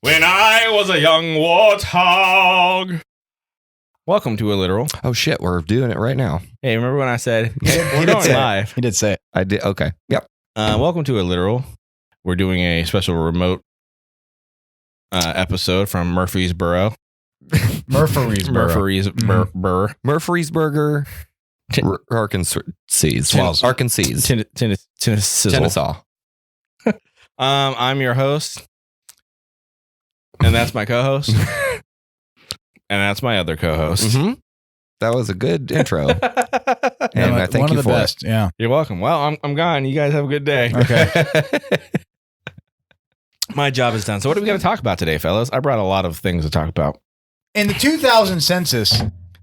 When I was a young warthog. Welcome to A Literal. Oh shit, we're doing it right now. Hey, remember when I said He we're did going say it. live? He did say it. I did. Okay. Yep. Welcome to A Literal. We're doing a special remote episode from Murfreesboro. Murfreesboro. Murfreesburger, Arkansas. Tennesaw. I'm your host. And that's my co-host. And that's my other co-host. Mm-hmm. That was a good intro. And I thank One you of the for best. Yeah. You're welcome. Well, I'm gone. You guys have a good day. Okay. it. My job is done. So what are we going to talk about today, fellas? I brought a lot of things to talk about. In the 2000 census,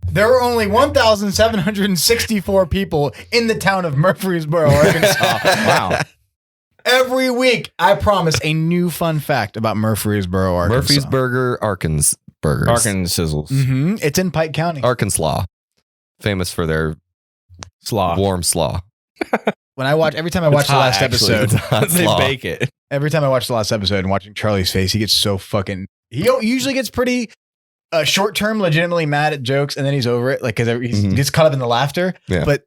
there were only 1,764 people in the town of Murfreesboro, Arkansas. Wow. Every week, I promise a new fun fact about Murfreesboro, Arkansas. Murfreesburger, Arkansas burgers. Arkansas sizzles. Mm-hmm. It's in Pike County. Arkansas. Famous for their Slaw. warm slaw. Every time I watch It's the hot, last actually. episode, It's hot They slaw. bake it. every time I watch the last episode and watching Charlie's face, he gets so fucking. He usually gets pretty short term, legitimately mad at jokes, and then he's over it, like because he Mhm. gets caught up in the laughter. Yeah. But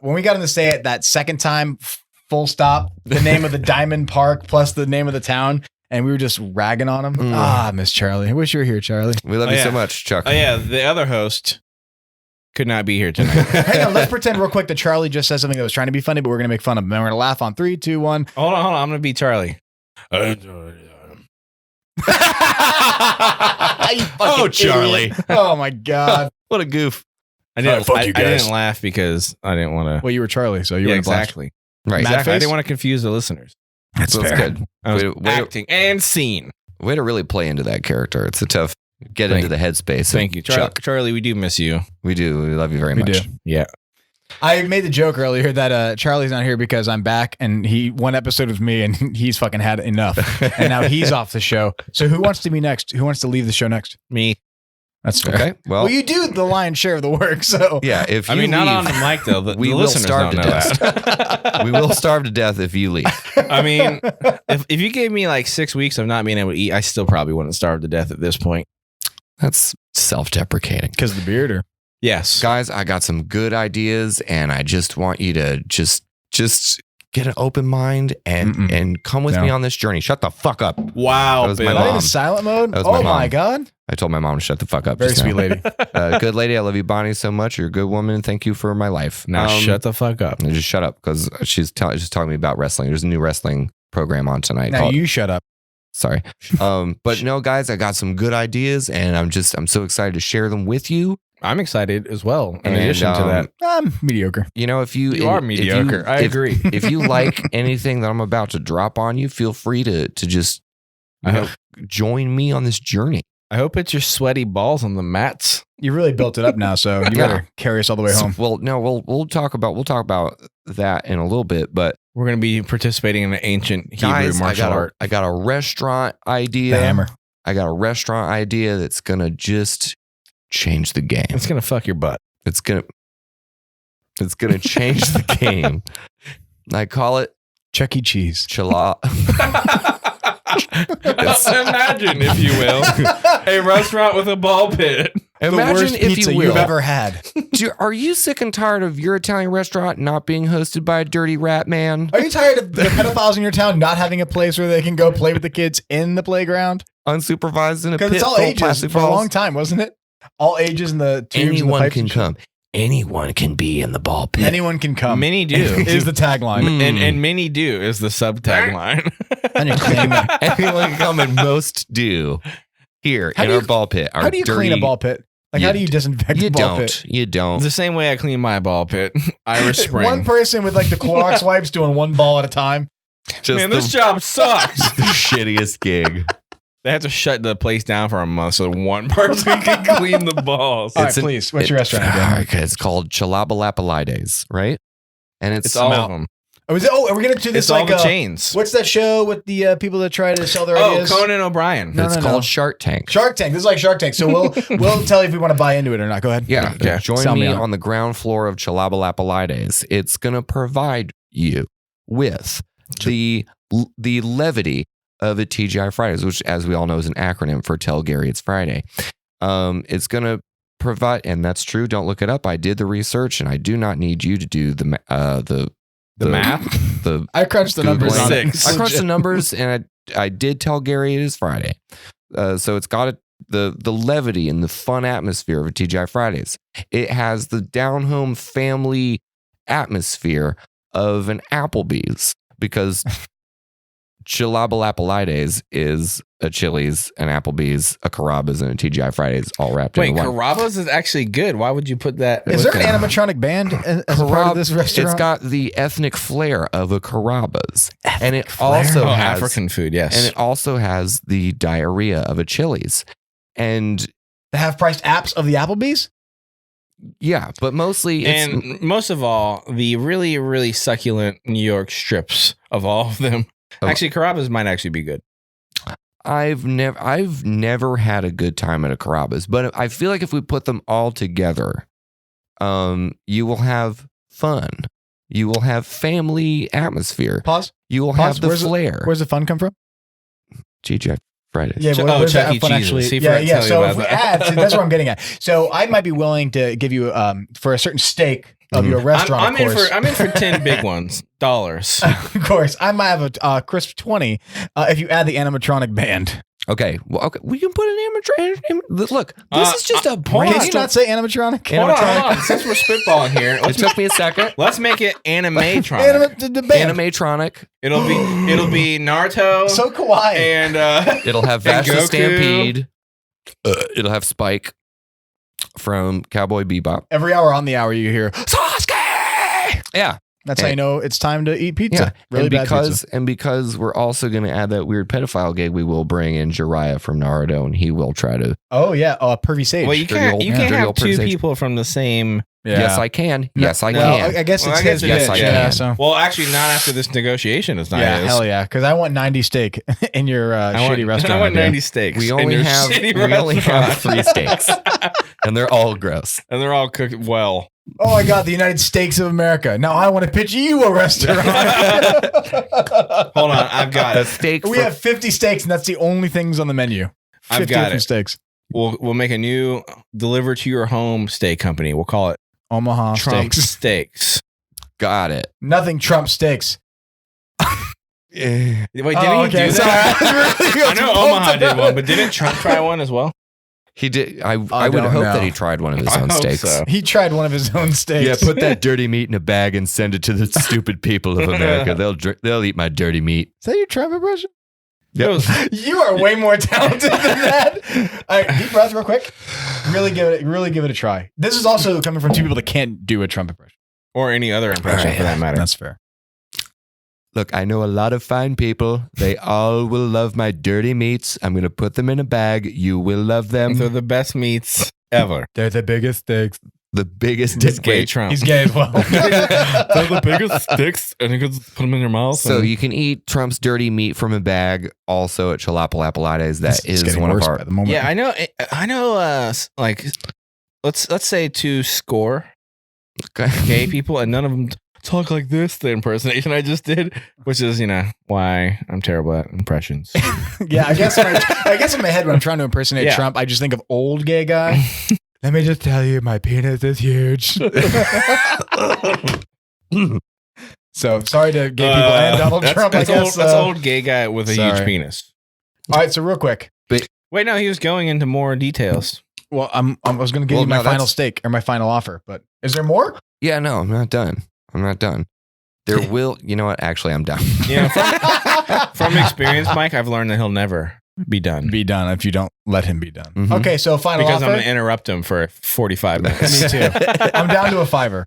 when we got him to say it that second time, full stop, the name of the Diamond Park plus the name of the town, and we were just ragging on him. Mm. Miss Charlie, I wish you were here, Charlie. We love Oh, you yeah. so much, Chuck. Oh, yeah. The other host could not be here tonight. Hang on, let's pretend real quick that Charlie just said something that was trying to be funny, but we're gonna make fun of him. And we're gonna laugh on 3, 2, 1. Hold on. I'm going to be Charlie. Oh, Charlie. Oh my god. What a goof. I didn't, fuck I, you I guys. didn't laugh because I didn't want to. Well, you were Charlie, so you Yeah, were exactly. exactly. Right. Mad Exactly. I face? didn't want to confuse the listeners. That's So it's good. I was Way- acting and scene. Way to really play into that character. It's a tough get into the headspace. Thank you, Chuck. Charlie. We do miss you. We do. We love you very We much. do. Yeah. I made the joke earlier that Charlie's not here because I'm back, and one episode was me, and he's fucking had enough, and now he's off the show. So who wants to be next? Who wants to leave the show next? Me. That's fair. Okay. Well, Well, you do the lion's share of the work, so yeah. If you I mean, not leave, on the mic though. we The will listeners starve don't to know death. that. we will starve to death if you leave. I mean, if you gave me like 6 weeks of not being able to eat, I still probably wouldn't starve to death at this point. That's self-deprecating. because the beard, or Yes. Guys, I got some good ideas, and I just want you to just get an open mind and come with me on this journey. Shut the fuck up. Wow, That was my Bill. Am I in mom. a silent mode? That was my Oh my mom. god! I told my mom to shut the fuck up. Very just sweet now. lady. Good lady. I love you, Bonnie, so much. You're a good woman. Thank you for my life. Now shut the fuck up. and just shut up because she's just talking to me about wrestling. There's a new wrestling program on tonight. Now called- you shut up. Sorry. But no, guys, I got some good ideas, and I'm so excited to share them with you. I'm excited as well. In And, addition to that, I'm mediocre. You know, if you are if mediocre. I agree. If you like anything that I'm about to drop on you, feel free to just I hope join me on this journey. I hope it's your sweaty balls on the mats. You really built it up now, so you Yeah. better carry us all the way home. Well, no, we'll talk about that in a little bit, but We're going to be participating in an ancient Hebrew guys, martial art. I got a restaurant idea. The hammer. I got a restaurant idea that's gonna just change the game. It's going to fuck your butt. It's gonna change the game. I call it Chuck E. Cheese. Chala. Imagine, if you will, a restaurant with a ball pit. The Imagine, worst if pizza you will, you've ever had. Are you sick and tired of your Italian restaurant not being hosted by a dirty rat man? Are you tired of the pedophiles in your town not having a place where they can go play with the kids in the playground? Unsupervised in a Because pit it's all full of ages plastic for a balls? long time, wasn't it? All ages in the tubes and the Anyone pipes can and shit. come. Anyone can be in the ball pit. Anyone can come. Many do. is the tagline. Mm. and many do is the sub tagline. And you're cleaning them. Anyone can come, and most do. Here How in do our you- ball pit. Our How do you clean a dirty- ball pit? Like, You- how do you disinfect You a ball don't. pit? You don't. The same way I clean my ball pit. Irish Spring. One person with like the Clorox wipes doing one ball at a time. Just Man, the, this job sucks. the shittiest gig. They have to shut the place down for a month so one person can clean the balls. All right, It's an- please. What's your restaurant again? Okay, it's called Chalabalapalides, right? And It's all of them. Oh, is it? Oh, are we gonna do this It's all like the chains. what's that show with the people that try to sell their Oh, ideas? Conan O'Brien. No, it's no, called no. Shark Tank. Shark Tank. This is like Shark Tank. So we'll tell you if we want to buy into it or not. Go ahead. Yeah, Okay. join Sell me me on it. on the ground floor of Chalabalapalides. It's going to provide you with the levity of a TGI Fridays, which, as we all know, is an acronym for Tell Gary It's Friday. It's going to provide, and that's true. Don't look it up. I did the research, and I do not need you to do the math. The I crunched the numbers on it. Six. I crunched the numbers, and I did tell Gary it is Friday. So it's got the levity and the fun atmosphere of a TGI Fridays. It has the down-home family atmosphere of an Applebee's, because Chilabalapolides is a Chili's, an Applebee's, a Carrabba's, and a TGI Fridays all wrapped Wait, in one. Carrabba's is actually good. Why would you put that? Is there an animatronic band as a part of this restaurant? It's got the ethnic flair of a Carrabba's, and it flair? also has African food? Yes, and it also has the diarrhea of a Chili's, and the half-priced apps of the Applebee's? yeah, but mostly it's and most of all, the really, really succulent New York strips of all of them. Oh. Actually, Carrabba's might actually be good. I've never had a good time at a Carrabba's, but I feel like if we put them all together, you will have fun. You will have family atmosphere. Pause. You will Pause. have the Where's flair. Where's the fun come from? TGI Fridays. Yeah, where's Chuck that E. fun Cheese's. actually? See if I Yeah, can yeah. tell you So about if we that. add, that's what I'm getting at. So I might be willing to give you for a certain steak of your restaurant. I'm of course. in for 10 big ones, dollars. Of course, I might have a crisp 20 if you add the animatronic band. Okay. Well, okay. We can put an animatronic. Look, this is just a hold Can you brainstorm. not say animatronic? Hold on. Since we're spitballing here, It took me a second. let's make it animatronic. The band. Animatronic. It'll be Naruto So kawaii. and It'll have And Vash the Goku. Stampede. It'll have Spike from Cowboy Bebop. Every hour on the hour you hear, Sasuke! Yeah. that's how you know it's time to eat pizza. Yeah. Really and bad because pizza. and because we're also going to add that weird pedophile gig, we will bring in Jiraiya from Naruto, and he will try to. Oh yeah, pervy sage. well, you Dirty can't old- you can't dirty have old two Persage. people from the same. Yeah. Yes, I can. Yes, I Well, can. I guess Well, it's I guess his it bit. is. Yes, I Yeah, can. so. Well, actually, not after this negotiation is not. Yeah, his. hell yeah. Because I want 90 steak in your shitty restaurant. I want idea. 90 steaks. we in only your have shitty 3 steaks, and they're all gross. and they're all cooked well. Oh my God, the United States of America. Now I want to pitch you a restaurant. Hold on, I've got The it. steak. We have 50 steaks, and that's the only things on the menu. 50 I've got different it. steaks. We'll make a new deliver to your home steak company. We'll call it Omaha Trump steaks. Steaks. Got it. Nothing Trump steaks. Wait, didn't he okay, do sorry. that? I know Omaha did one, but didn't Trump try one as well? He did. I would don't hope know. that he tried one of his I own hope steaks. so. He tried one of his own steaks. Yeah, put that dirty meat in a bag and send it to the stupid people of America. They'll eat my dirty meat. Is that your Trump impression? Yep. You are way more talented than that. All right, deep breath real quick. Really give it a try. This is also coming from two people that can't do a Trump impression. Or any other impression for that matter. That's fair. Look, I know a lot of fine people. They all will love my dirty meats. I'm going to put them in a bag. You will love them. They're the best meats ever. They're the biggest steaks. The biggest It's gay wait, Trump. He's gay as well. They're the biggest sticks, and you can just put them in your mouth. So and- you can eat Trump's dirty meat from a bag. Also at Chilapalapolides, that It's is getting one of worse our. by the moment. yeah, I know. Like, let's say 2 score gay people, and none of them talk like this. The impersonation I just did, which is why I'm terrible at impressions. Yeah, I guess in my head when I'm trying to impersonate Yeah. Trump, I just think of old gay guy. Let me just tell you, my penis is huge. So sorry to gay people and Donald Trump. That's I guess. old, that's old gay guy with a huge sorry. penis. All right, so real quick. Wait, no, he was going into more details. Well, I was going to give Well, you my no, final that's- steak or my final offer, but is there more? Yeah, no, I'm not done. There will. You know what? Actually, I'm done. From experience, Mike, I've learned that he'll never be done Be done if you don't let him be done. Mhm. Okay, so final because I'm offer. going to interrupt him for 45 minutes. Me too. I'm down to a $5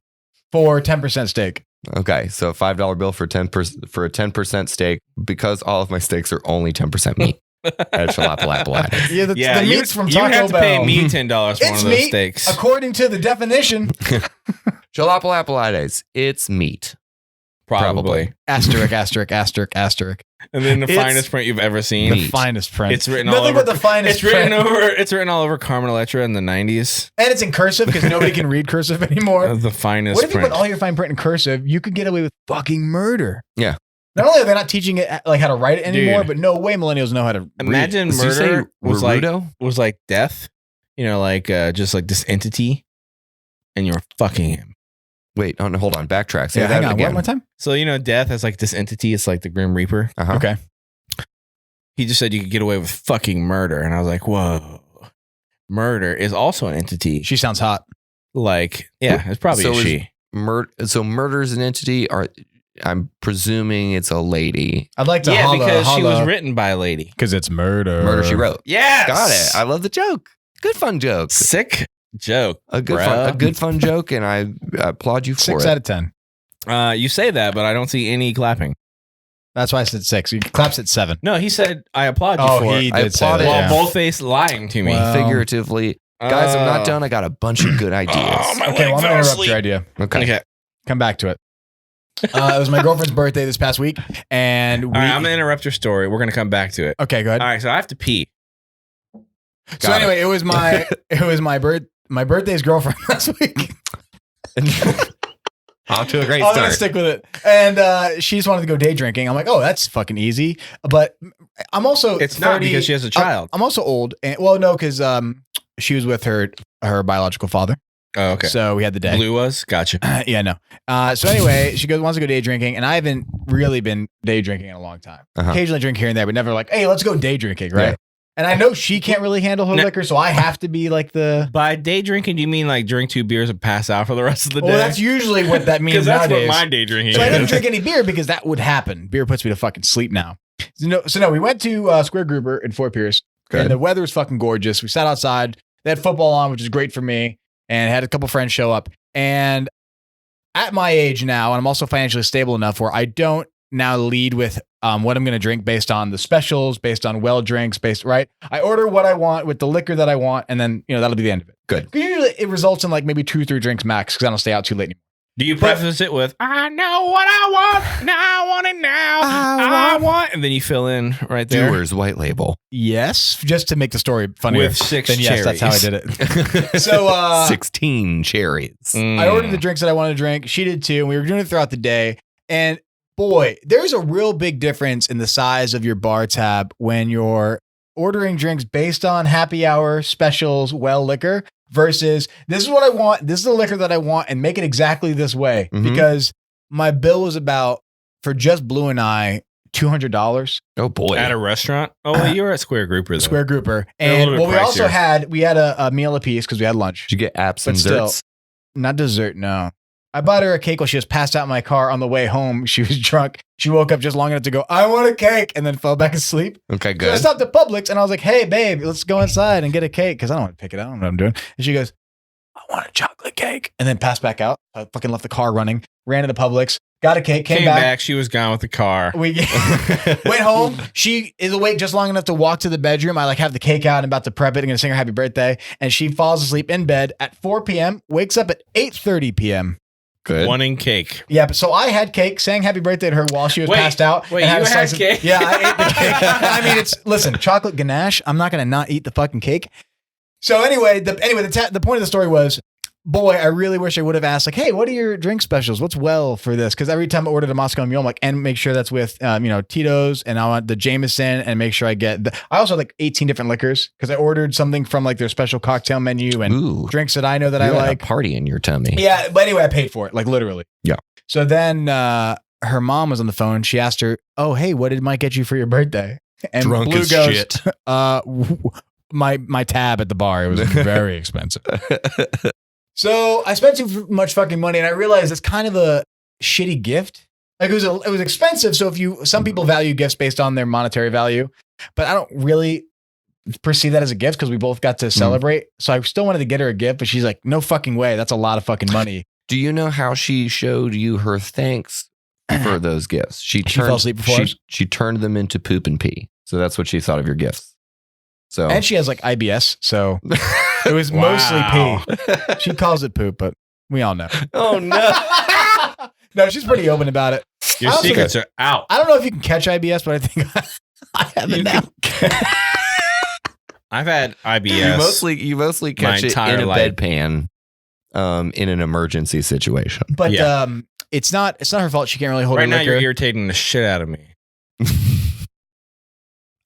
for 10% steak. Okay, so a $5 bill for 10% for a 10% steak because all of my steaks are only 10% meat at Chilapalapolides. Yeah, the Yeah, meat's from you Taco have to Bell. pay me $10 for one It's of those meat, steaks. according to the definition. Chilapalapolides, it's meat. Probably. Asterisk, asterisk, asterisk, asterisk. And then the It's finest print you've ever seen. The finest print. It's written all Nothing over. but the finest It's written print. over. It's written all over Carmen Electra in the 90s. And it's in cursive because nobody can read cursive anymore. The finest What if you print. put all your fine print in cursive? You could get away with fucking murder. Yeah. Not only are they not teaching it like how to write it anymore, Dude. but no way millennials know how to read. Imagine Did you say murder Naruto? was like death. You know, like just like this entity, and you're fucking him. Wait, hold on. Backtrack. Say Yeah, that hang on. again. One more time. So you know, death as like this entity. It's like the Grim Reaper. Uh-huh. Okay. He just said you could get away with fucking murder, and I was like, whoa. Murder is also an entity. She sounds hot. Like, yeah, it's probably So a is- she. So murder's an entity. I'm presuming it's a lady. I'd like to Yeah, because she was holla, written by a lady. because it's murder. Murder She Wrote. Yes, Got it. I love the joke. Good fun joke. Sick joke. A good bruh. fun joke, and I applaud you for 6 it. out of 10. You say that, but I don't see any clapping. That's why I said 6. He claps at 7. No, he said I applaud you Oh, for he it. I did say applauded that. While Yeah. both-faced lying to me. Wow. Figuratively. Guys, I'm not done. I got a bunch of good ideas. Oh, my Okay, leg well, I'm fell going to interrupt asleep. your idea. Okay. Okay. Come back to it. It was my girlfriend's birthday this past week, and we. All right, I'm gonna interrupt your story. We're gonna come back to it. Okay, go ahead. All right, so I have to pee. So Got anyway, it was my birthday's girlfriend last week. Off to a great I'm gonna start. stick with it. And she just wanted to go day drinking. I'm like, oh, that's fucking easy. But I'm also It's not 30 because she has a child. I'm also old. And, well, no, because she was with her biological father. Oh, okay. So we had the day. Blue was gotcha. Yeah, no. So anyway, she wants to go day drinking, and I haven't really been day drinking in a long time. Uh-huh. Occasionally drink here and there, but never like, hey, let's go day drinking, right? Yeah. And I know she can't really handle her No. liquor, so I have to be like the. By day drinking, do you mean like drink 2 beers and pass out for the rest of the day? Well, that's usually what that means because that's nowadays. what my day drinking So I didn't is. drink any beer because that would happen. Beer puts me to fucking sleep now. So no, we went to Square Grouper in Fort Pierce, Good. and the weather was fucking gorgeous. We sat outside. They had football on, which is great for me, and had a couple friends show up. And at my age now, and I'm also financially stable enough where I don't now lead with what I'm going to drink based on the specials, based on well drinks, right. I order what I want with the liquor that I want, and then that'll be the end of it. Good. 'Cause usually it results in like maybe 2-3 drinks max because I don't stay out too late anymore. Do you preface it with "I know what I want, now I want it now, I want," and then you fill in right there Doers White Label. Yes, just to make the story funnier. with 6 Then yes, cherries. that's how I did it. So 16 cherries. Mm. I ordered the drinks that I wanted to drink. She did too. And we were doing it throughout the day. And boy, there's a real big difference in the size of your bar tab when you're ordering drinks based on happy hour specials, well liquor versus this is what I want. This is the liquor that I want and make it exactly this way. Mhm. Because my bill was about, for just Blue and I, $200. Oh boy. at a restaurant. Oh, well, you were at Square Grouper. Though. Square Grouper. They're a And little bit well, we also pricier. had a meal apiece because we had lunch. Did you get apps But and still, desserts? not dessert, no. I bought her a cake while she was passed out in my car on the way home. She was drunk. She woke up just long enough to go, I want a cake, and then fell back asleep. Okay, So I good. stopped at Publix and I was like, hey, babe, let's go inside and get a cake because I don't want to pick it out. I don't know what I'm doing. And she goes, I want a chocolate cake. And then passed back out. I fucking left the car running, ran to the Publix, got a cake, Came back. She was gone with the car. We went home. She is awake just long enough to walk to the bedroom. I like have the cake out and about to prep it and gonna sing her happy birthday. And she falls asleep in bed at 4 p.m., wakes up at 8:30 p.m. Good. Wanting cake. Yeah, but so I had cake, sang happy birthday to her while she was Wait, passed out. wait, and you a had slice of- cake? Yeah, I ate the cake. I mean, listen, chocolate ganache. I'm not gonna not eat the fucking cake. So anyway, the point of the story was, boy, I really wish I would have asked, like, hey, what are your drink specials? What's well for this? Because every time I ordered a Moscow Mule, I'm like, and make sure that's with, Tito's, and I want the Jameson, and make sure I get. I also had like 18 different liquors because I ordered something from like their special cocktail menu and Ooh. drinks that I know that I You had like. a party in your tummy. Yeah, but anyway, I paid for it, like literally. Yeah. So then her mom was on the phone. She asked her, "Oh, hey, what did Mike get you for your birthday?" And Drunk Blue as goes, shit. my tab at the bar. It was very expensive. So I spent too much fucking money, and I realized it's kind of a shitty gift. Like it was expensive. So some people value gifts based on their monetary value, but I don't really perceive that as a gift because we both got to celebrate. So I still wanted to get her a gift, but she's like, "No fucking way. That's a lot of fucking money." Do you know how she showed you her thanks for those gifts? She fell asleep before us? she turned them into poop and pee. So that's what she thought of your gifts. So And she has like IBS, so it was mostly Wow. pee. She calls it poop, but we all know. oh no. No, she's pretty open about it. Your I also- secrets are out. I don't know if you can catch IBS, but I think I have it You now. I've had IBS. You mostly catch My it entire in a life. bedpan in an emergency situation. But Yeah. it's not her fault. She can't really hold Right her now, liquor. you're irritating the shit out of me.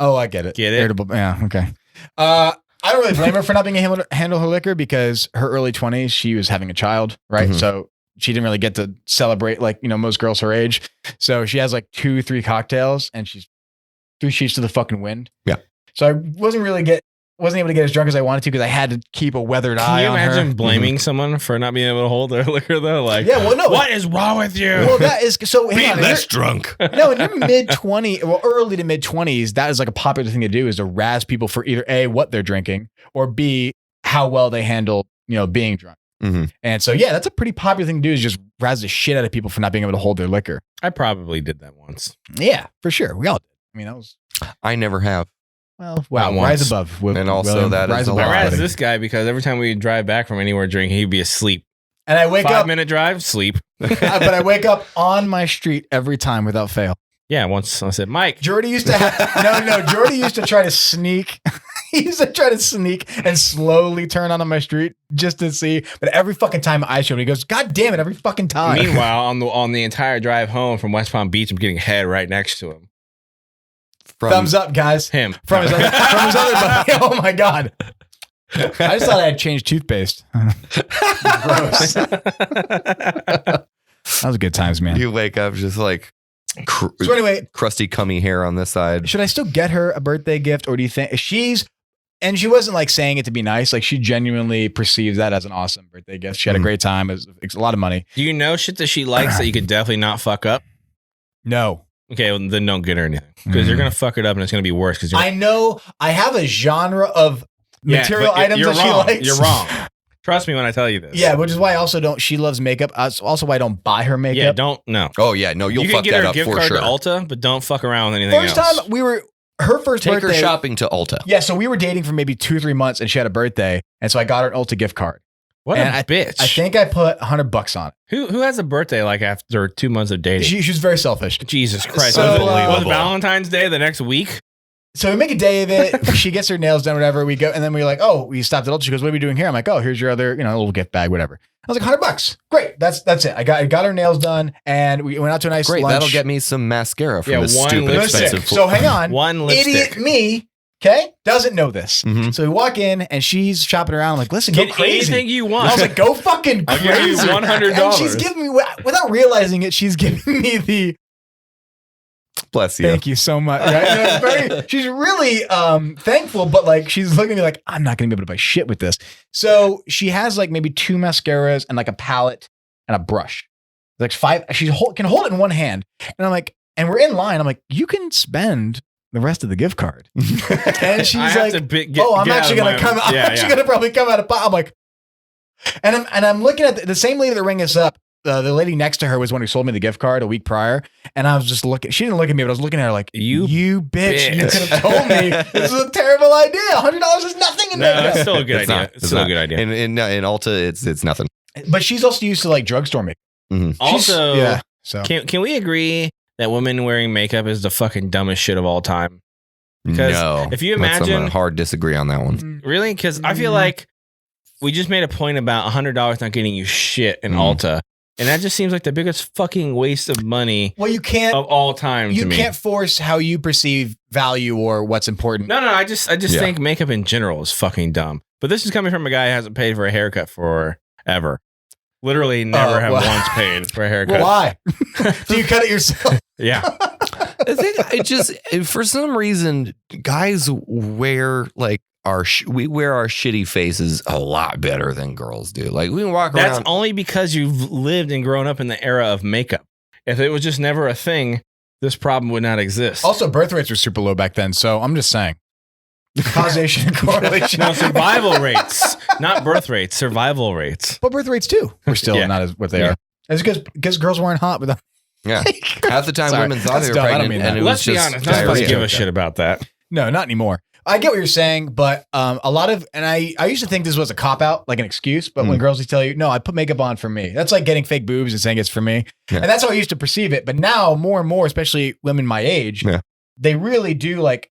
Oh, I get it. Get it? Irritable. Yeah. Okay. I don't really blame her for not being able to handle her liquor because her early 20s, she was having a child, right? Mhm. So she didn't really get to celebrate like, most girls her age. So she has like 2-3 cocktails and she's 3 sheets to the fucking wind. Yeah. So I wasn't able to get as drunk as I wanted to because I had to keep a weathered Can eye you on imagine her. blaming someone for not being able to hold their liquor though? Like, Yeah, well, no. what is wrong with you? Well, that is so. Hang on, drunk. no, in your mid 20s, well, early to mid 20s, that is like a popular thing to do is to razz people for either A, what they're drinking, or B, how well they handle, being drunk. Mhm. And so, yeah, that's a pretty popular thing to do is just razz the shit out of people for not being able to hold their liquor. I probably did that once. Yeah, for sure. We all did. I mean, that was, I never have. well, wow, Not once. rise above. And also that is rise a above, lot. I razzed buddy. this guy because every time we drive back from anywhere drinking, he'd be asleep. And I wake up, 5-minute drive, sleep. but I wake up on my street every time without fail. Yeah, once I said, Mike, Jordy used to Jordy used to try to sneak. He used to try to sneak and slowly turn onto my street just to see. But every fucking time I showed him, he goes, God damn it, every fucking time. meanwhile, on the entire drive home from West Palm Beach, I'm getting head right next to him. Thumbs up, guys. Him. From his other buddy. Oh my God. I just thought I had changed toothpaste. Gross. That was good times, man. You wake up just like So anyway, crusty, cummy hair on this side. should I still get her a birthday gift, or do you think and she wasn't like saying it to be nice. Like she genuinely perceives that as an awesome birthday gift. She had a great time. It's a lot of money. Do you know shit that she likes that you could definitely not fuck up? No. Okay, well, then don't get her anything because you're gonna fuck it up and it's gonna be worse. Because I know I have a genre of material items that she likes. You're wrong. Trust me when I tell you this. Yeah, which is why I also don't. She loves makeup. That's also why I don't buy her makeup. Yeah, don't no. Oh yeah, no, you'll You fuck can get that her a up gift for card sure. to Ulta, but don't fuck around with anything First else. time her first Take birthday. her shopping to Ulta. Yeah, so we were dating for maybe 2-3 months, and she had a birthday, and so I got her an Ulta gift card. What And a bitch. I think I put $100 on it. Who has a birthday like after 2 months of dating? She was very selfish. Jesus Christ. So, was Valentine's Day the next week? So we make a day of it. She gets her nails done, whatever. We go, and then we're like, oh, we stopped at Ulta. She goes, what are we doing here? I'm like, oh, here's your other, little gift bag, whatever. I was like, $100. Great. That's it. I got her nails done, and we went out to a nice Great, lunch. that'll get me some mascara from Yeah, this one stupid lipstick. expensive. So hang on. One lipstick. Idiot me, okay, doesn't know this. Mhm. So we walk in, and she's shopping around. I'm like, listen, go Get crazy. anything you And I want. was like, go fucking I'll crazy. give you $100. And she's giving me, without realizing it, she's giving me the Bless you. thank you so much. Right? And it's she's really thankful, but like she's looking at me like, I'm not going to be able to buy shit with this. So she has like maybe 2 mascaras and like a palette and a brush. Like 5, she can hold it in one hand. And I'm like, and we're in line. I'm like, you can spend the rest of the gift card. And she's I have like, to get, oh, I'm get out actually of going to my- come. I'm Yeah, actually yeah. going to probably come out of pot. I'm like, and I'm looking at the same lady that rang us up. The lady next to her was one who sold me the gift card a week prior, and I was just looking. She didn't look at me, but I was looking at her like, You bitch, you bitch." could have told me this is a terrible idea. $100 is nothing in No, makeup. it's still a good It's idea. not. It's still a not. good idea. In Ulta, it's nothing. But she's also used to like drugstore makeup. She's- Also, yeah. So can we agree that women wearing makeup is the fucking dumbest shit of all time? Because No, if you That's imagine- a hard disagree on that one. Mm, Really? Because I feel like we just made a point about $100 not getting you shit in Ulta. And that just seems like the biggest fucking waste of money well, you can't. of all time to You me. can't force how you perceive value or what's important. No, I just Yeah. think makeup in general is fucking dumb. But this is coming from a guy who hasn't paid for a haircut forever. Literally never have well- once paid for a haircut. Well, why? Do you cut it yourself? Yeah. I think it just for some reason guys wear like we wear our shitty faces a lot better than girls do. Like we can walk That's around. only because you've lived and grown up in the era of makeup. If it was just never a thing, this problem would not exist. Also, birth rates were super low back then, so I'm just saying. Causation and correlation. No, survival rates, not birth rates, survival rates. But birth rates too were still Yeah. not as what they Yeah. are. It's because girls weren't hot without. Yeah. Half the time Sorry. women thought That's they were dumb. I don't pregnant mean and that. it Let's was be just honest, none of us diarrhea. give a shit about that. No, not anymore. I get what you're saying, but a lot of, and I used to think this was a cop out, like an excuse. But when girls would tell you, no, I put makeup on for me. That's like getting fake boobs and saying it's for me, Yeah. and that's how I used to perceive it. But now, more and more, especially women my age, Yeah. they really do like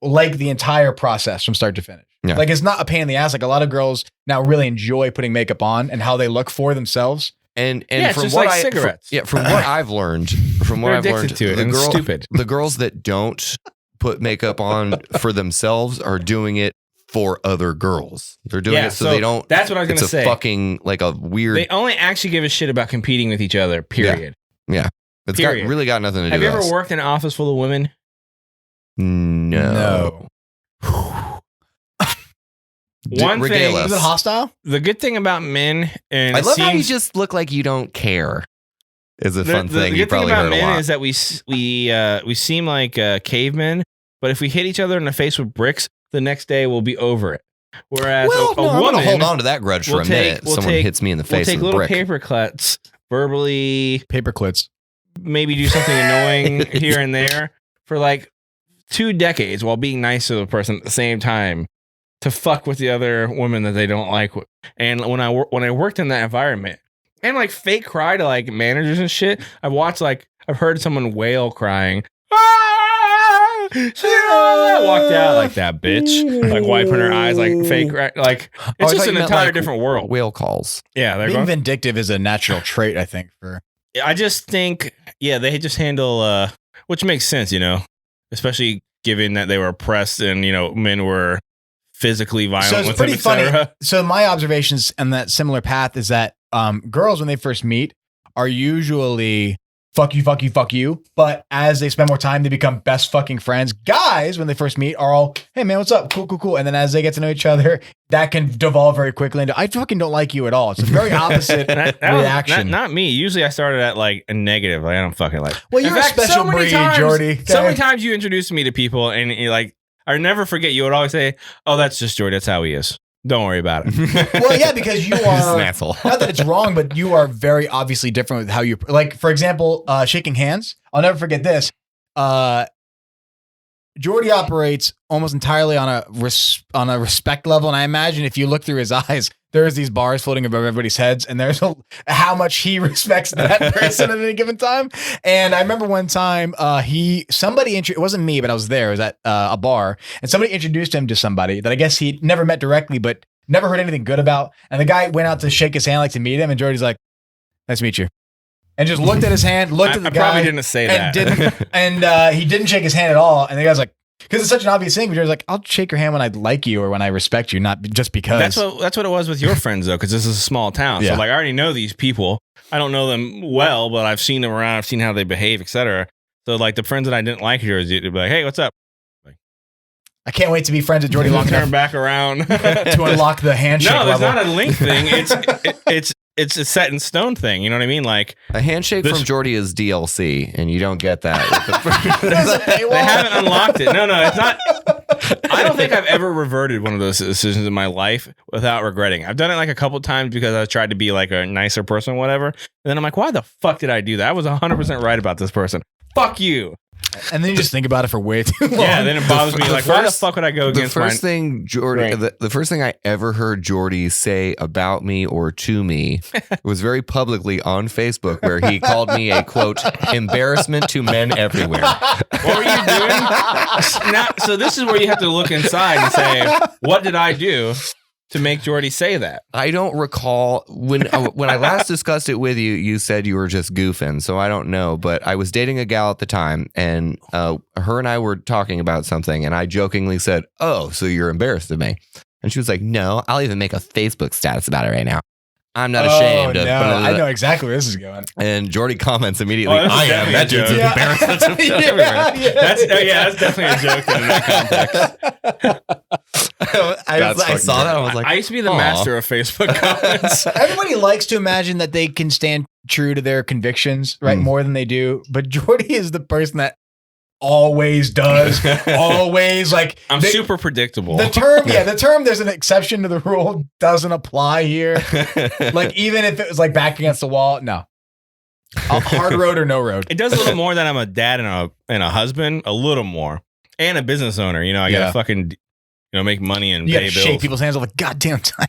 the entire process from start to finish. Yeah. Like it's not a pain in the ass. Like a lot of girls now really enjoy putting makeup on and how they look for themselves. And Yeah, it's from just what like cigarettes. from what I've learned, They're addicted to it, and it's stupid. The girls that don't put makeup on for themselves are doing it for other girls. They're doing it so they don't. That's what I was gonna say. It's a fucking like a weird. They only actually give a shit about competing with each other. Period. Yeah. It's really got nothing to do Have with you ever us. worked in an office full of women? No. One regale thing, us. Is it hostile? the good thing about men, and I it love how you seems- just look like you don't care. Is a the, fun the thing. You good thing probably about heard a men lot. is that we seem like cavemen, but if we hit each other in the face with bricks, the next day we'll be over it. Whereas Well, a no, I'm woman, gonna hold on to that grudge for we'll a take- minute. we'll Someone take- hits me in the we'll face take with a little brick. paper cuts, verbally, Paper clits. maybe do something annoying here and there for like 2 decades while being nice to the person at the same time to fuck with the other women that they don't like. And when I worked in that environment and like fake cry to like managers and shit, I've heard someone wail crying. I walked out like that bitch, like wiping her eyes, like fake, like I it's thought just you an meant, entire like, different world. Whale calls. Yeah, they're Being going. vindictive is a natural trait, I think. I just think, yeah, they just handle, which makes sense, especially given that they were oppressed and men were physically violent So it's with pretty them, funny. etc. So my observations on that similar path is that girls, when they first meet, are usually fuck you, fuck you, fuck you. But as they spend more time, they become best fucking friends. Guys, when they first meet, are all, hey man, what's up? Cool, cool, cool. And then as they get to know each other, that can devolve very quickly into, I fucking don't like you at all. It's a very opposite That reaction. not me. Usually I started at like a negative. Like, I don't fucking like. Well, In you're fact, a special so many breed, times- Jordy. So many okay? times you introduced me to people and you're like, I never forget, you would always say, oh, that's just Jordy. That's how he is. Don't worry about it. Well, yeah, because you Just an are, asshole. not that it's wrong, but you are very obviously different with how you, like, for example, shaking hands. I'll never forget this. Jordy operates almost entirely on a respect level, and I imagine if you look through his eyes, there's these bars floating above everybody's heads, and there's how much he respects that person at any given time. And I remember one time, it wasn't me, but I was there. It was at a bar, and somebody introduced him to somebody that I guess he'd never met directly, but never heard anything good about. And the guy went out to shake his hand, like to meet him, and Jordy's like, "Nice to meet you," and just looked at his hand, looked at the I guy, probably didn't say and that. he didn't shake his hand at all. And the guy's like, because it's such an obvious thing, but Jordy's like, I'll shake your hand when I like you or when I respect you, not just because. That's what it was with your friends though, because this is a small town. Yeah. So like I already know these people. I don't know them well, but I've seen them around. I've seen how they behave, etc. So like the friends that I didn't like yours, they'd be like, "Hey, what's up?" I can't wait to be friends with Jordy long Turn enough back around to unlock the handshake No, it's level. not a link thing. It's a set in stone thing. You know what I mean? Like A handshake This- from Jordy is DLC, and you don't get that. There's a paywall. they haven't unlocked it. No, it's not. I don't think I've ever reverted one of those decisions in my life without regretting. I've done it like a couple times because I tried to be like a nicer person, whatever. And then I'm like, why the fuck did I do that? I was 100% right about this person. Fuck you. And then you just think about it for way too long. Yeah, then it bothers me. the Like, why the first- fuck would I go the against first mine? thing Jordy, Right. the first thing I ever heard Jordy say about me or to me was very publicly on Facebook, where he called me a quote embarrassment to men everywhere. What were you doing? So this is where you have to look inside and say, what did I do to make Jordy say that? I don't recall when I last discussed it with you. You said you were just goofing, so I don't know. But I was dating a gal at the time, and her and I were talking about something, and I jokingly said, "Oh, so you're embarrassed of me?" And she was like, "No, I'll even make a Facebook status about it right now. I'm not ashamed of." No, I know exactly where this is going. And Jordy comments immediately, Oh, this is "I am. definitely That a dude's joke. an embarrassment to men everywhere." That's definitely a joke in that context. I saw that. I was like, I used to be the "Aw." master of Facebook comments. Everybody likes to imagine that they can stand true to their convictions, right? Mm. More than they do. But Jordy is the person that always does, always like. I'm super predictable. The term there's an exception to the rule doesn't apply here. Like, even if it was like back against the wall, no. Hard road or no road. It does a little more than I'm a dad and a husband, a little more, and a business owner. I Yeah. gotta fucking make money and You pay gotta bills. shake people's hands all the goddamn time.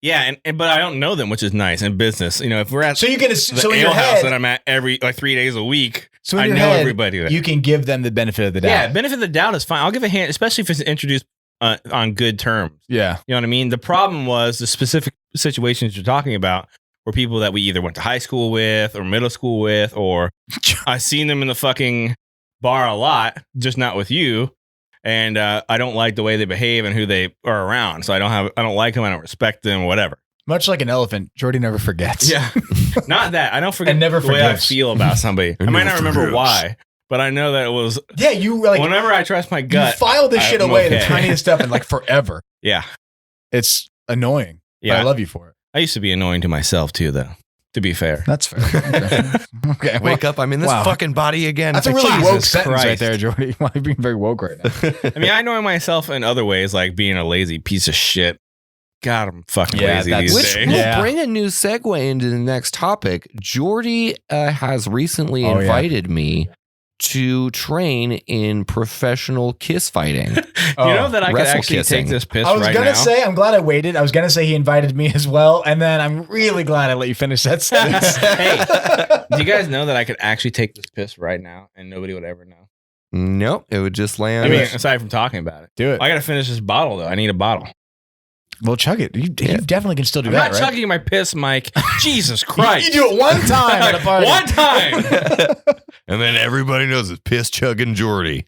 Yeah, and but I don't know them, which is nice in business. If we're at So you can the so in ale your house head, that I'm at every 3 days a week, so in I your know head, everybody there. you can give them the benefit of the doubt. Yeah, benefit of the doubt is fine. I'll give a hand, especially if it's introduced on good terms. Yeah. You know what I mean? The problem was the specific situations you're talking about were people that we either went to high school with or middle school with, or I've seen them in the fucking bar a lot, just not with you. And I don't like the way they behave and who they are around. So I don't like them. I don't respect them, whatever. Much like an elephant, Jordy never forgets. Yeah. Not that. I don't forget And never the way I forgives. feel about somebody. I might not remember why, but I know that it was Yeah, you were like, whenever I trust my you gut. file this shit I'm away the okay. tiniest stuff and like forever. Yeah. It's annoying. Yeah. But I love you for it. I used to be annoying to myself too, though, to be fair. That's fair. Okay. well, Wake up! I'm in this wow. fucking body again. That's a really Jesus woke sentence right Christ. there, Jordy. Why are you being very woke right now? I mean, I annoy myself in other ways, like being a lazy piece of shit. God, I'm fucking Yeah, lazy that's- these Which days. will Yeah. bring a new segue into the next topic. Jordy has recently Oh, yeah. invited me to train in professional kiss fighting. You know that I could Wrestle actually kissing. take this piss I was right gonna now. say, I'm glad I waited. I was gonna say he invited me as well, and then I'm really glad I let you finish that sentence. Hey, do you guys know that I could actually take this piss right now and nobody would ever know? Nope, it would just land. I mean, aside from talking about it. Do it. I got to finish this bottle, though. I need a bottle. Well, chug it. You definitely can still do I'm that, not right? chugging my piss, Mike. Jesus Christ. You do it one time at a party. One time. and then everybody knows it's piss chugging Jordy.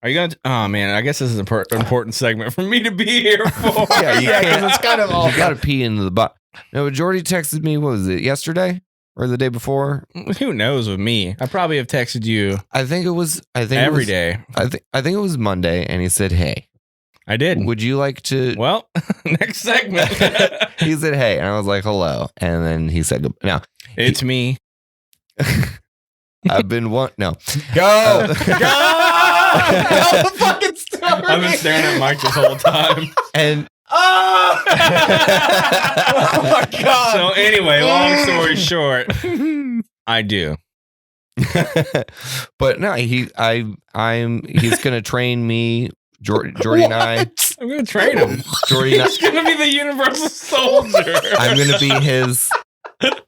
Are you going to? Oh, man. I guess this is an important segment for me to be here for. Yeah, you Yeah, can't. because it's kind of all. You got to pee into the bottle. No, Jordy texted me. What was it? Yesterday or the day before? Who knows with me? I probably have texted you I think it was. every day. I think it was Monday, and he said, "Hey, I did. would you like to?" Well, next segment. He said, "Hey," and I was like, "Hello," and then he said, "No, It's me. I've been one. No, Go. Go! Tell the fucking story. I've been staring at Mike this whole time. and Oh! Oh my god. So anyway, long story short, I do. but no, he's gonna train me, Jordy and I. What? I'm gonna train him. Jordy and I. He's gonna be the universal soldier. I'm gonna be his.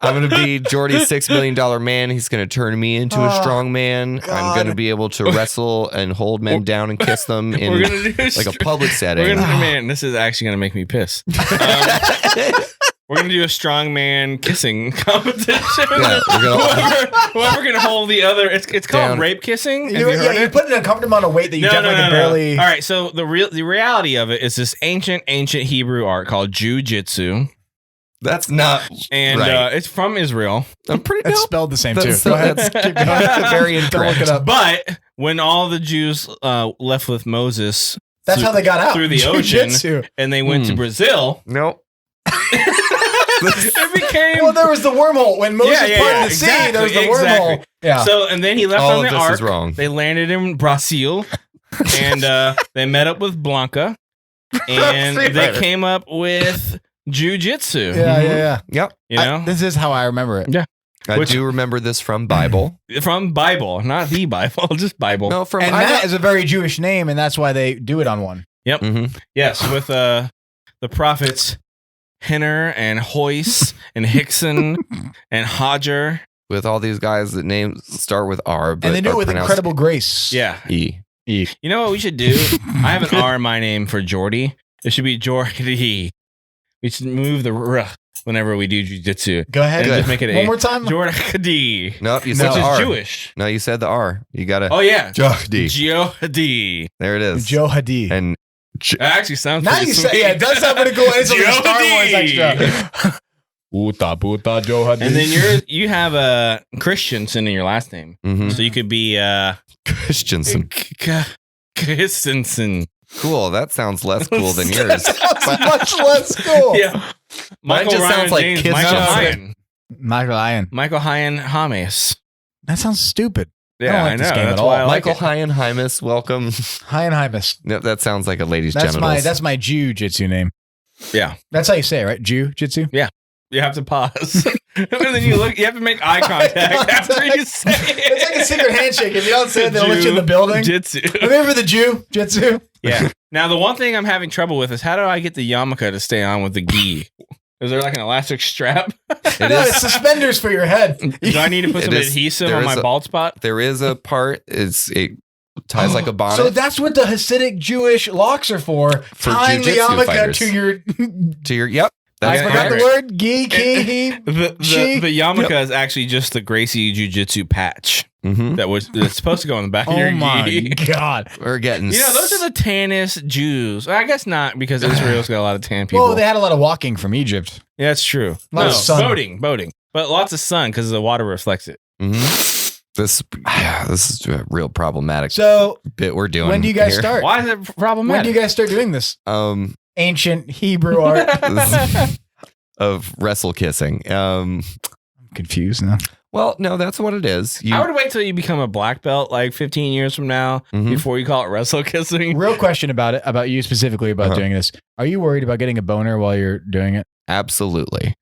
I'm gonna be Jordy's $6 million man. He's gonna turn me into a Oh, strong man. I'm God. gonna be able to wrestle and hold men down and kiss them in We're gonna do like a public We're setting. gonna do, man, this is actually gonna make me piss. We're gonna do a strongman kissing competition. Yeah, we're gonna- whoever can hold the other. It's called Down. rape kissing. Have You, you heard you it? put an uncomfortable amount of weight that you definitely can barely. All right, so the reality of it is this ancient Hebrew art called Jiu-Jitsu, That's not. and Right. it's from Israel. I'm pretty. It's No, spelled the same That's- too. Go ahead. that's- Keep going. very Don't look incorrect. it up. But when all the Jews left with Moses, That's how they got out through the ocean. Jiu-jitsu. and they went to Brazil, Nope. it became. Well, there was the wormhole when Moses Yeah, parted the exactly, sea. There was the wormhole. exactly. Yeah. So and then he left All on of the this ark. is wrong. They landed in Brazil, and they met up with Blanca, and they came up with Jiu-Jitsu. yeah. Yep. You know, This is how I remember it. I Which- do remember this from Bible. from Bible, not the Bible, just Bible. No, from And I Matt is a very Jewish name, and that's why they do it on one. Mhm. Yes, with the prophets Henner and Hoyce and Hickson and Hodger. with all these guys that names start with R, but And they do are it with pronounced incredible grace. Yeah. E. You know what we should do? I have an R in my name for Jordy. It should be Jordy. We should move the R whenever we do jiu-jitsu. Go ahead. And just make it One a more time. Jordy. No, you No. said Which is R. Jewish. No, you said the R. You gotta. Oh yeah. Jordy. Jordy. There it is. Joe Hadid. And That actually sounds Now pretty you sweet. say, yeah, it does sound pretty cool. It's like a Star Wars Jody. extra. Puta, Joe Hadid. And then you have a Christensen in your last name. mhm. So you could be Christensen. Christensen. Cool. That sounds less cool than yours. That's much less cool. Yeah. Mine just sounds like James, Kiss Michael Johnson. Hyan. Michael Ian. Michael Hyan James. That sounds stupid. Yeah, don't I, like this know. game That's at all. why I like Michael it. Hyan Hymus, welcome. Hyan Hymus. No, that sounds like a lady's That's genitals. my Jiu-Jitsu name. Yeah. That's how you say it, right? Jiu-Jitsu? You have to pause. And then you look, you have to make eye contact after you say it. It's like a secret handshake. If you don't say it, they'll let you in the building. Jitsu. Remember the Jiu-Jitsu? Yeah. Now, the one thing I'm having trouble with is how do I get the yarmulke to stay on with the gi? Is there like an elastic strap? It No, is- it's suspenders for your head. Do I need to put some It is- adhesive there on is my a- bald spot? There is a part. It ties like a bonnet. So that's what the Hasidic Jewish locks are for. For tying the jujitsu yarmulke fighters. to your... to your. Yep. I Okay, forgot the Henry. word. Gi, ki, he. The yarmulke is actually just the Gracie Jiu-Jitsu patch Mm-hmm. that's supposed to go on the back of Oh your my gi. God. We're getting. You know, those are the tannest Jews. Well, I guess not, because Israel's got a lot of tan people. Well, they had a lot of walking from Egypt. Yeah, that's true. A lot No, of sun. boating. But lots of sun because the water reflects it. This is a real problematic So bit we're doing. when do you guys here. start? Why is it When problematic? do you guys start doing this? Ancient Hebrew art. Of wrestle kissing. I'm confused now. Well, no, that's what it is. I would wait till you become a black belt like 15 years from now Mhm. before you call it wrestle kissing. Real question about you specifically about Uh-huh. doing this. Are you worried about getting a boner while you're doing it? Absolutely.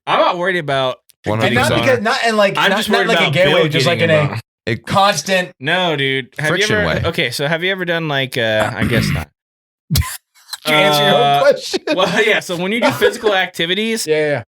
I'm not worried about. One And getting not boner. because not in like I'm not, just not worried like about a gay way, Bill just like in getting a boner. constant. No, dude. Have Friction you ever? way. Okay, so have you ever done like? I guess not. Can you answer your own question? Well, yeah. So when you do physical activities, Yeah.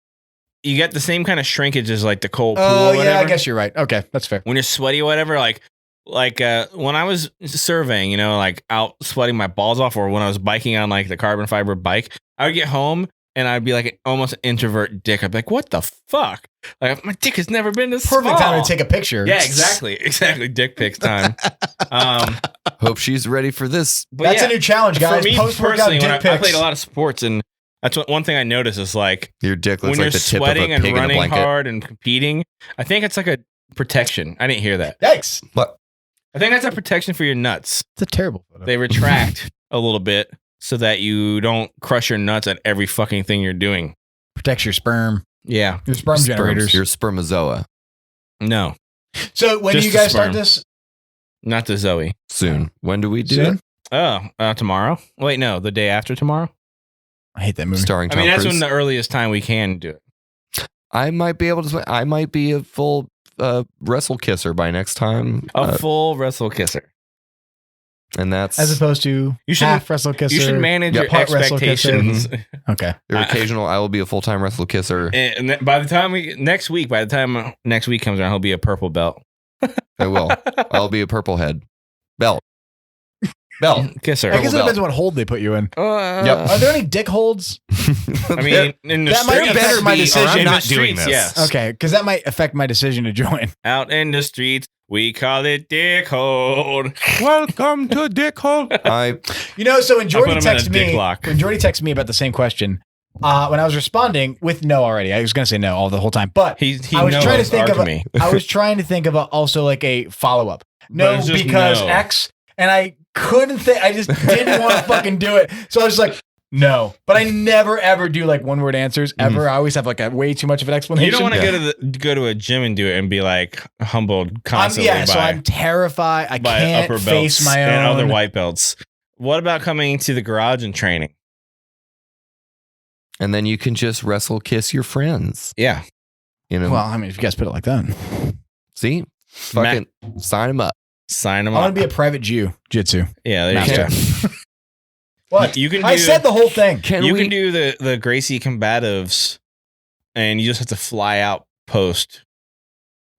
you get the same kind of shrinkage as like the cold pool. Oh or yeah, whatever. I guess you're right. Okay, that's fair. When you're sweaty or whatever, like when I was surveying, you know, like out sweating my balls off, or when I was biking on like the carbon fiber bike, I would get home and I'd be like almost an introvert dick. I'd be like, what the fuck? Like my dick has never been this Perfect small. time to take a picture. Yeah, exactly. Dick pics time. Hope she's ready for this. But That's yeah, a new challenge, guys. For me Post workout personally, dick when I pics. played a lot of sports, and that's one thing I noticed is like Your dick looks when like you're the tip of a sweating and pig in a running blanket. hard and competing, I think it's like a protection. I didn't hear that. Yikes! I think that's a protection for your nuts. It's a terrible photo. They retract a little bit so that you don't crush your nuts at every fucking thing you're doing. Protects your sperm. Yeah. Your sperm generators. Your spermazoa. No, So when do Just you the guys start sperm. this? not the Zoe. Soon. When do we do Soon? Oh, tomorrow? Wait, no, the day after tomorrow? I hate that it? movie. Starring I Tom mean, that's Cruise. when the earliest time we can do it. I might be able to. I might be a full wrestle kisser by next time. A full wrestle kisser. And that's As opposed to You should- half wrestle kisser. You should manage your part wrestle kisser. expectations. Okay. your I- occasional. I will be a full time wrestle kisser. And by the time next week next week comes around, he'll be a purple belt. I will. I'll be a purple head belt. Belt. Kisser. I guess it belt. depends on what hold they put you in. Yep. Are there any dick holds? I mean, in the That might streets, affect my in the decision. I'm not streets, doing this. Yes. Okay, because that might affect my decision to join. Out in the streets, we call it dick hold. Welcome to Dick Hole. You know, so when Jordy put him in a texted dick me, lock. me about the same question, when I was responding with no already, I was going to say no all the whole time, but He I was knows trying to think of alchemy. I was trying to think of also like a follow up. But No, it's just because no. X, and I couldn't think. I just didn't want to fucking do it. So I was like, no. But I never ever do like one word answers ever. I always have like a way too much of an explanation. You don't want to go to a gym and do it and be like humbled constantly Yeah, so by, I'm terrified. I by can't upper face belts my and own. other white belts. What about coming to the garage and training? And then you can just wrestle kiss your friends. Yeah. You know. Well, I mean, if you guys put it like that, See, fucking sign him up. Sign them I up. want to be a private Jiu-Jitsu Yeah, there master. you go. What? You can I do- said the whole thing. You can do the Gracie combatives, and you just have to fly out post.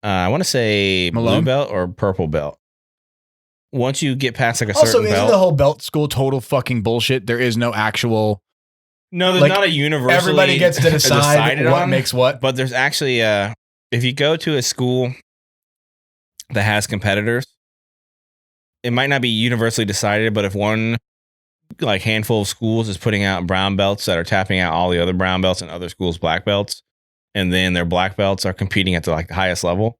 I want to say Malone? blue belt or purple belt. Once you get past like a Also, certain isn't belt, the whole belt school total fucking bullshit? There is no actual. no, there's like, not a universally. Everybody gets to decide decided what on, makes what. But there's actually if you go to a school that has competitors, it might not be universally decided, but if one like handful of schools is putting out brown belts that are tapping out all the other brown belts and other schools black belts, and then their black belts are competing at the like the highest level,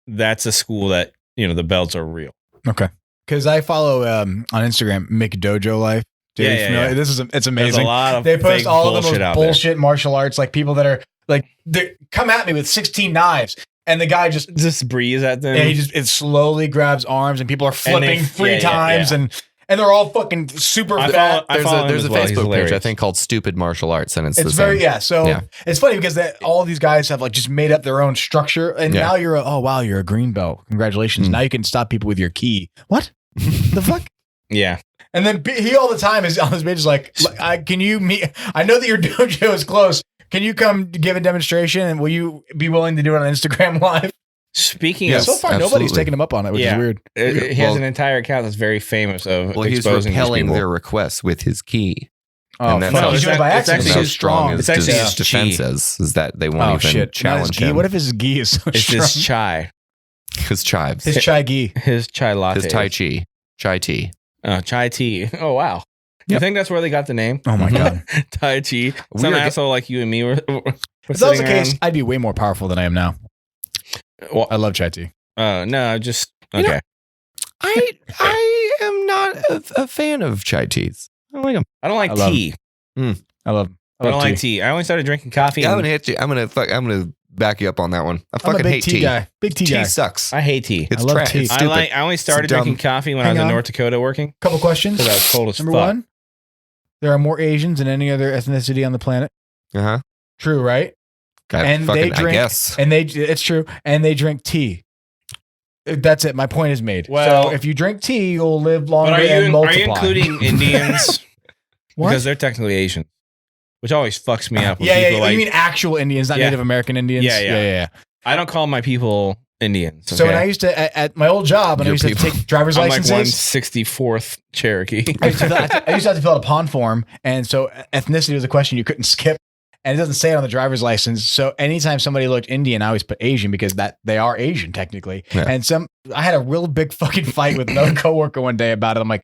that's a school that, you know, the belts are real. Okay. Because I follow on Instagram McDojo Life. Dude, Yeah, you yeah, familiar? yeah. This is it's There's a amazing. lot of They post fake all of the bullshit most out there. bullshit martial arts, like people that are like they come at me with 16 knives, and the guy just Just breeze at them. it slowly grabs arms, and people are flipping three yeah, yeah, times, yeah. and they're all fucking super I fat. follow him There's as a well. He's Facebook page I hilarious. think called Stupid Martial Arts, and it's It's the very same. So Yeah. it's funny because all these guys have like just made up their own structure, and Yeah. now you're you're a green belt. Congratulations! Mm. Now you can stop people with your key. What the fuck? Yeah. And then he all the time is on his page is like, can you meet? I know that your dojo is close. Can you come give a demonstration? And will you be willing to do it on Instagram Live? Speaking Yes, So far, nobody's absolutely. taken him up on it, which Yeah. is weird. He has Well- an entire account that's very famous of Well, he's exposing these repelling people. their requests with his key. Oh, And that's fuck. how- He's doing it by it's accident. That's actually how So strong his It's actually his his defense chi. is that they won't Oh even shit! Not his challenge gi. him. What if his gi is so It's strong? his chai. His chives. His chai gi. His chai latte. His Tai Chi. Chai tea. Chai tea. Oh wow. You Yep. think that's where they got the name? Oh my Mhm. god! Tai Chi. We Some are- asshole like you and me were If that was sitting the case, around. I'd be way more powerful than I am now. Well, I love chai tea. no, just You know- okay. I am not a fan of chai teas. I like them. I don't like I love tea. I love. I don't like tea. I only started drinking coffee. Yeah, I'm and gonna hit you. I'm gonna back you up on that one. I I'm a fucking big hate tea tea. guy. Big tea guy. Tea sucks. I hate tea. It's I love trash. tea. It's stupid. I only started dumb. drinking coffee when I was Hang in on. North Dakota working Couple questions. because I was cold as Number fuck. one, there are more Asians than any other ethnicity on the planet. Uh-huh. True, right? And fucking, they drink- I guess. And it's true. And they drink tea. That's it. My point is made. Well- so if you drink tea, you'll live longer But and are multiply. you including Indians? What? Because they're technically Asian, which always fucks me up. When yeah, people yeah. like, You mean actual Indians, not Yeah. Native American Indians? Yeah, yeah. yeah. I don't call my people Indians. So when okay? I used to at my old job, and I Your used to people. take driver's I'm like licenses. 164th Cherokee. I used to have to fill out a pond form, and so ethnicity was a question you couldn't skip, and it doesn't say it on the driver's license. So anytime somebody looked Indian, I always put Asian because that they are Asian technically. Yeah. And I had a real big fucking fight with another coworker one day about it. I'm like,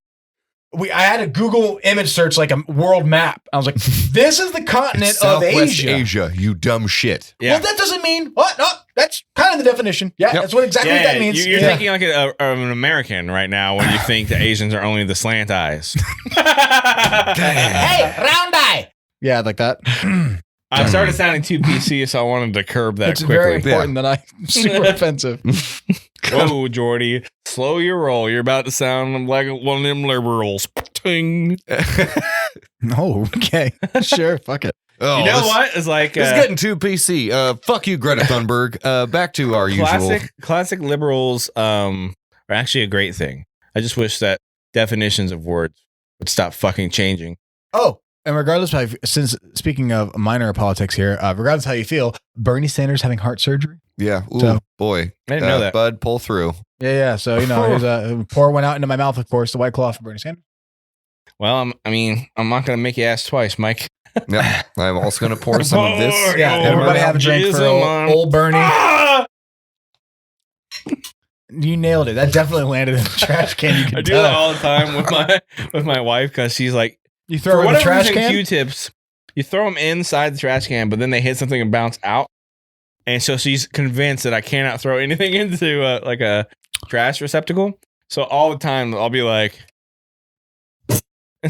I had a Google image search like a world map. I was like, this is the continent of Asia. you dumb shit. Yeah. Well, that doesn't mean what? No, that's kind of the definition. Yeah, Yep. that's what exactly what that means. You're Yeah. thinking like an American right now when you think the Asians are only the slant eyes. Hey, round eye. Yeah, like that. I started sounding too PC, so I wanted to curb that It's very quickly. important that I'm super offensive. Whoa, Jordy, slow your roll. You're about to sound like one of them liberals. Ting. No, okay, sure, fuck it. Oh, You know this, what? It's like This is getting too PC. Fuck you, Greta Thunberg. Back to our usual. classic liberals are actually a great thing. I just wish that definitions of words would stop fucking changing. Oh, and regardless of how, since speaking of minor politics here, regardless of how you feel, Bernie Sanders having heart surgery. Yeah. Ooh, So- boy. I didn't know that. Bud, pull through. Yeah. So here's a pour one out into my mouth. Of course, the White Claw for Bernie Sanders. Well, I'm not going to make you ask twice, Mike. Yep. I'm also going to pour some of this. Oh, Yeah, Oh, everybody my have a drink for jism on. old Bernie. Ah! You nailed it. That definitely landed in the trash can. You can I do tell. that all the time with my wife because she's like, You for throw it in the whatever trash reason, can. Q-tips, you throw them inside the trash can, but then they hit something and bounce out. And so she's convinced that I cannot throw anything into like a trash receptacle. So all the time I'll be like,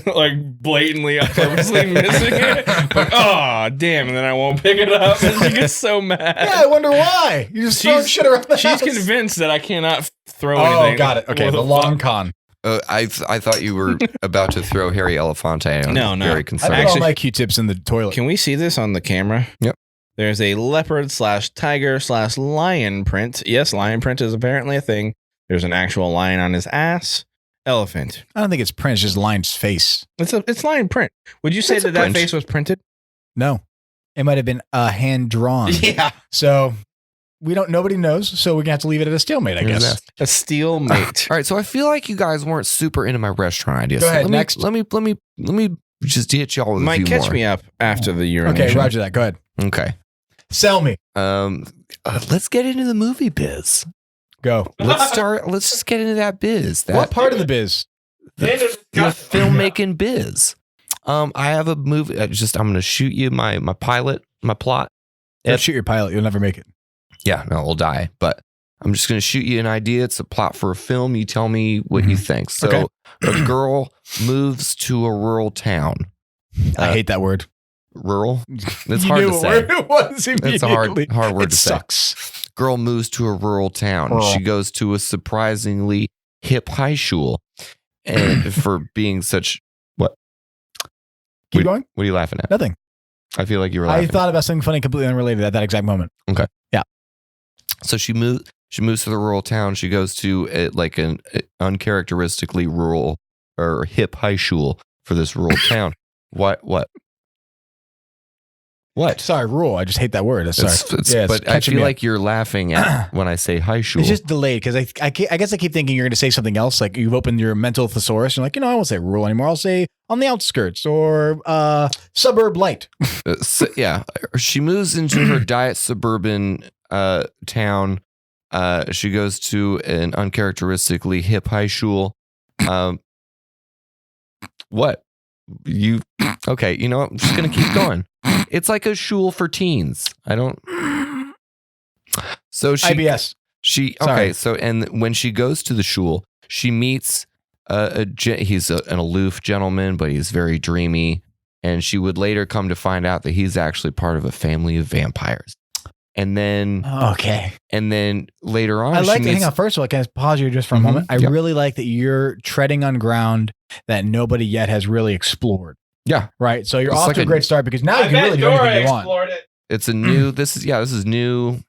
like blatantly, purposely missing it. Like, oh, damn. And then I won't pick it up. And she gets so mad. Yeah, I wonder why. You just throw She's- shit around the She's house. convinced that I cannot throw Oh, anything. got it. Okay, What the long con. I thought you were about to throw Harry Elefante. I'm No. Very I concerned. put all Actually- my Q-tips in the toilet. Can we see this on the camera? Yep. There's a leopard / tiger / lion print. Yes, lion print is apparently a thing. There's an actual lion on his ass. Elephant. I don't think it's print. It's just Lion's face. It's lion print. Would you say It's a that print. face was printed? No, it might have been hand drawn. Yeah. So we don't. Nobody knows. So we're gonna have to leave it at a stalemate, I Here's guess. that. A steel mate. All right, so I feel like you guys weren't super into my restaurant idea. Go so ahead, let me, next. Let me just hit y'all with a Mike, few catch more. me up after the urination. Okay, Roger that. Go ahead. Okay. Sell me. Let's get into the movie biz. Go. Let's just get into that biz. That What part of the biz? the filmmaking biz. I have a movie. I'm going to shoot you my pilot, my plot. Don't shoot your pilot. You'll never make it. Yeah, no, we'll die. But I'm just going to shoot you an idea. It's a plot for a film. You tell me what you think. So Okay. a girl moves to a rural town. I hate that word. Rural? It's You hard knew to what say. word it was It's a immediately. hard word It to sucks. say. Girl moves to a rural town. Rural. She goes to a surprisingly hip high school. And for being such what? Keep going. What are you laughing at? Nothing. I feel like you were I laughing. thought about something funny, completely unrelated at that exact moment. So she moves to the rural town. She goes to an uncharacteristically rural or hip high school for this rural town. What? What? Sorry, rule. I just hate that word. Sorry. But I feel like you're laughing at when I say hi, shul. It's just delayed because I guess I keep thinking you're going to say something else. Like you've opened your mental thesaurus. You're like, I won't say rural anymore. I'll say on the outskirts or suburb light. She moves into her diet suburban town. She goes to an uncharacteristically hip high shul. What? Okay, you know what? I'm just going to keep going. It's like a shul for teens. So IBS. Okay, so and when she goes to the shul, she meets he's an aloof gentleman, but he's very dreamy, and she would later come to find out that he's actually part of a family of vampires. And then later on, hang on. First of all, can I pause you just for a moment? I really like that you're treading on ground that nobody yet has really explored. Yeah. Right. So you're off to a great start because now you can really do anything you want. It's a new. This is new.